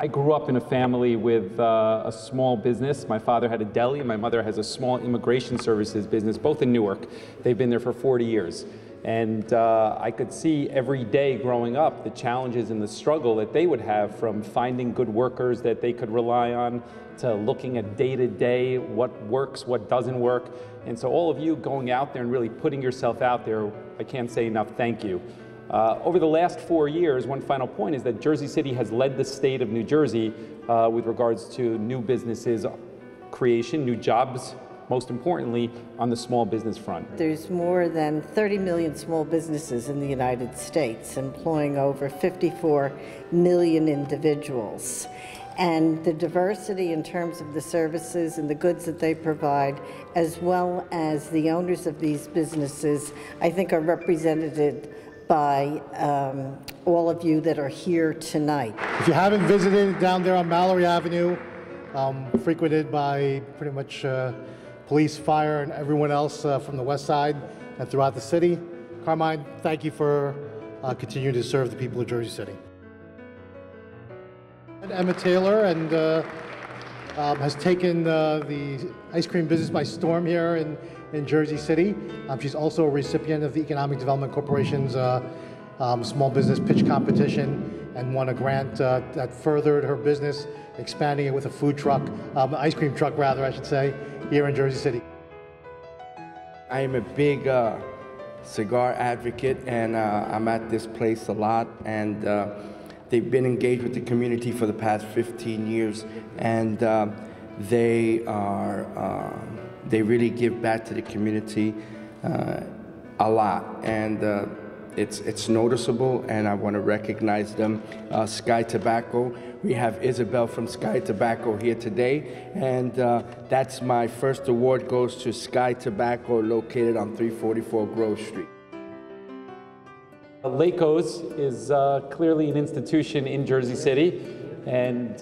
I grew up in a family with a small business. My father had a deli, my mother has a small immigration services business, both in Newark. They've been there for 40 years. And I could see every day growing up the challenges and the struggle that they would have, from finding good workers that they could rely on, to looking at day-to-day what works, what doesn't work. And so all of you going out there and really putting yourself out there, I can't say enough thank you. Over the last 4 years, one final point is that Jersey City has led the state of New Jersey with regards to new businesses creation, new jobs, most importantly, on the small business front. There's more than 30 million small businesses in the United States, employing over 54 million individuals. And the diversity in terms of the services and the goods that they provide, as well as the owners of these businesses, I think are represented by all of you that are here tonight. If you haven't visited down there on Mallory Avenue, frequented by pretty much police, fire, and everyone else from the west side and throughout the city, Carmine, thank you for continuing to serve the people of Jersey City. Emma Taylor and has taken the ice cream business by storm here in Jersey City. She's also a recipient of the Economic Development Corporation's small business pitch competition and won a grant that furthered her business, expanding it with a food truck, ice cream truck rather, I should say, here in Jersey City. I am a big cigar advocate, and I'm at this place a lot, and they've been engaged with the community for the past 15 years, and they really give back to the community a lot, and it's noticeable, and I want to recognize them. Sky Tobacco, we have Isabel from Sky Tobacco here today, and that's my first award goes to Sky Tobacco, located on 344 Grove Street. Laco's is clearly an institution in Jersey City, and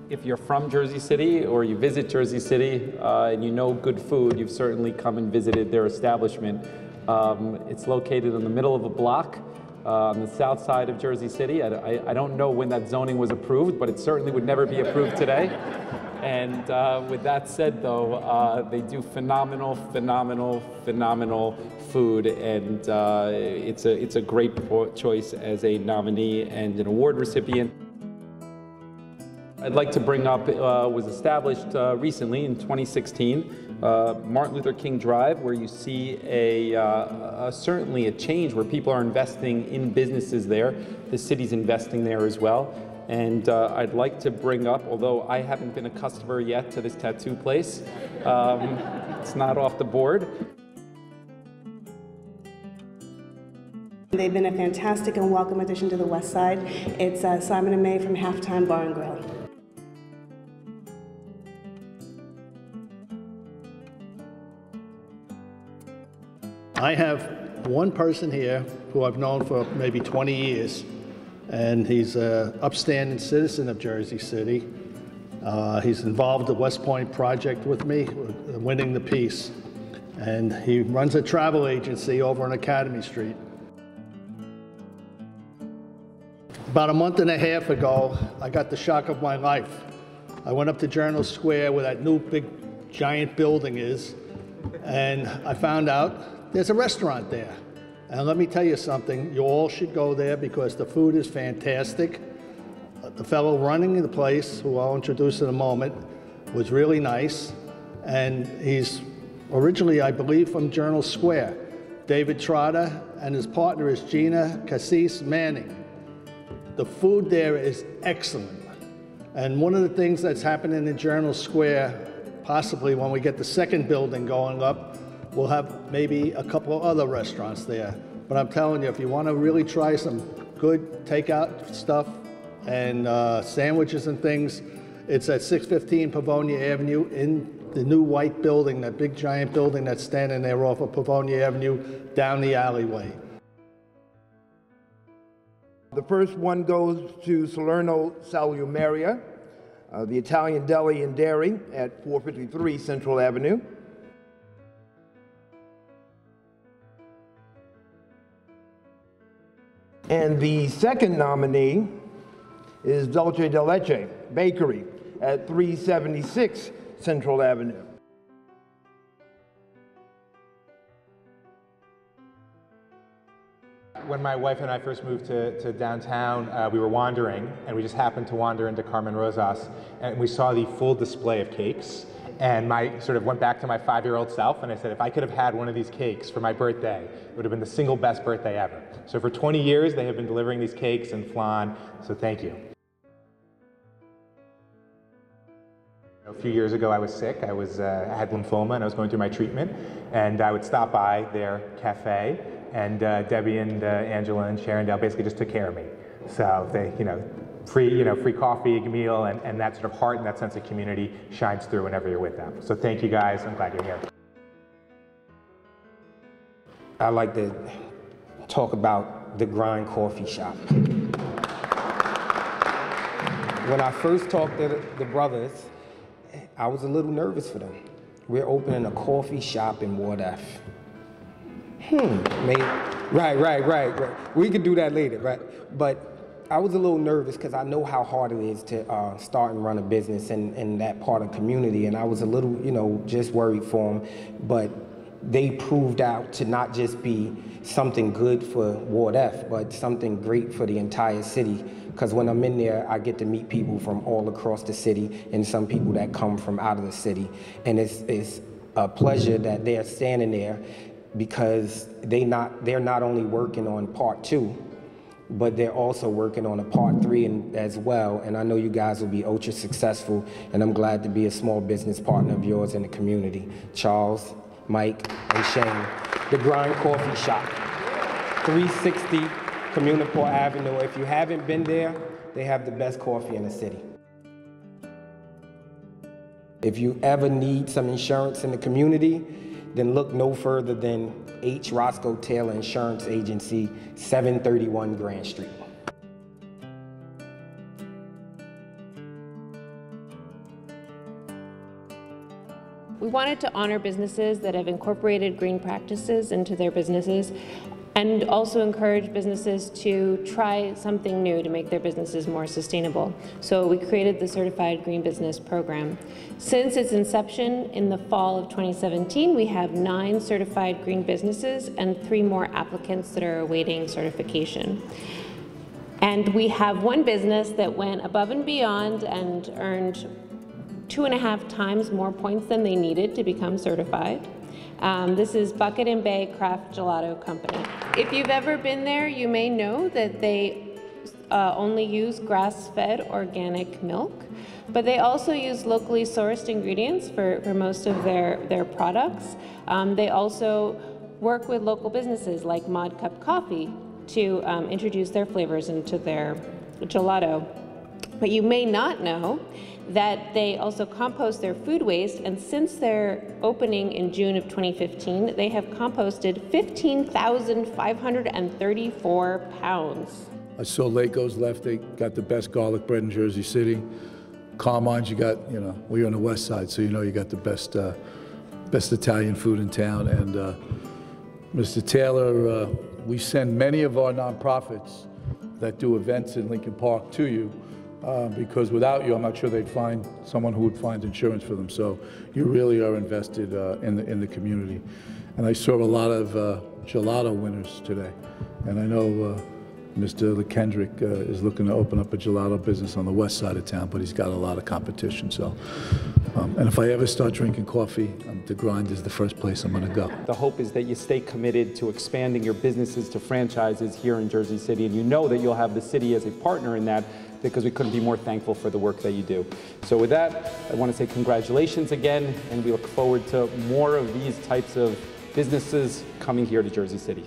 if you're from Jersey City or you visit Jersey City and you know good food, you've certainly come and visited their establishment. It's located in the middle of a block on the south side of Jersey City. I don't know when that zoning was approved, but it certainly would never be approved today. And with that said, though, they do phenomenal food, and it's a great choice as a nominee and an award recipient. I'd like to bring up, was established recently in 2016, Martin Luther King Drive, where you see certainly a change where people are investing in businesses there. The city's investing there as well. And I'd like to bring up, although I haven't been a customer yet to this tattoo place, it's not off the board. They've been a fantastic and welcome addition to the West Side. It's Simon and May from Halftime Bar and Grill. I have one person here who I've known for maybe 20 years, and he's an upstanding citizen of Jersey City. He's involved in the West Point project with me, winning the peace, and he runs a travel agency over on Academy Street. About a month and a half ago, I got the shock of my life. I went up to Journal Square where that new big giant building is, and I found out there's a restaurant there. And let me tell you something, you all should go there because the food is fantastic. The fellow running the place, who I'll introduce in a moment, was really nice. And he's originally, I believe, from Journal Square. David Trotter, and his partner is Gina Cassis Manning. The food there is excellent. And one of the things that's happening in Journal Square, possibly when we get the second building going up, we'll have maybe a couple of other restaurants there. But I'm telling you, if you want to really try some good takeout stuff and sandwiches and things, it's at 615 Pavonia Avenue in the new white building, that big giant building that's standing there off of Pavonia Avenue down the alleyway. The first one goes to Salerno Salumeria, the Italian Deli and Dairy at 453 Central Avenue. And the second nominee is Dulce de Leche Bakery at 376 Central Avenue. When my wife and I first moved to downtown, we were wandering, and we just happened to wander into Carmen Rosas, and we saw the full display of cakes. And I sort of went back to my 5-year-old self, and I said, if I could have had one of these cakes for my birthday, it would have been the single best birthday ever. So for 20 years, they have been delivering these cakes in Flan, so thank you. A few years ago, I was sick. I had lymphoma, and I was going through my treatment, and I would stop by their cafe, and Debbie and Angela and Sharon basically just took care of me. So they, free coffee, meal, and that sort of heart and that sense of community shines through whenever you're with them. So thank you guys. I'm glad you're here. I like to talk about the Grind Coffee Shop. When I first talked to the brothers, I was a little nervous for them. We're opening a coffee shop in Ward F. Maybe, right. We could do that later, right? But I was a little nervous because I know how hard it is to start and run a business in that part of the community, and I was a little, just worried for them. But they proved out to not just be something good for Ward F, but something great for the entire city. Because when I'm in there, I get to meet people from all across the city and some people that come from out of the city. And it's a pleasure that they're standing there because they're not only working on part 2, but they're also working on a part 3 as well. And I know you guys will be ultra successful, and I'm glad to be a small business partner of yours in the community. Charles, Mike, and Shane. The Grind Coffee Shop, 360 Communipaw Avenue. If you haven't been there, they have the best coffee in the city. If you ever need some insurance in the community, then look no further than H. Roscoe Taylor Insurance Agency, 731 Grand Street. We wanted to honor businesses that have incorporated green practices into their businesses, and also encourage businesses to try something new to make their businesses more sustainable. So we created the Certified Green Business Program. Since its inception in the fall of 2017, we have 9 certified green businesses and 3 more applicants that are awaiting certification. And we have one business that went above and beyond and earned 2.5 times more points than they needed to become certified. This is Bucket and Bay Craft Gelato Company. If you've ever been there, you may know that they only use grass-fed organic milk, but they also use locally sourced ingredients for most of their products. They also work with local businesses like Mod Cup Coffee to introduce their flavors into their gelato. But you may not know that they also compost their food waste, and since their opening in June of 2015, they have composted 15,534 pounds. I saw Laco's left. They got the best garlic bread in Jersey City. Carmine's, you got, we're on the west side, so you got the best Italian food in town. And Mr. Taylor, we send many of our nonprofits that do events in Lincoln Park to you. Because without you, I'm not sure they'd find someone who would find insurance for them. So you really are invested in the community. And I saw a lot of gelato winners today. And I know Mr. LeKendrick is looking to open up a gelato business on the west side of town, but he's got a lot of competition. So, and if I ever start drinking coffee, the Grind is the first place I'm going to go. The hope is that you stay committed to expanding your businesses to franchises here in Jersey City, and you know that you'll have the city as a partner in that, because we couldn't be more thankful for the work that you do. So with that, I want to say congratulations again, and we look forward to more of these types of businesses coming here to Jersey City.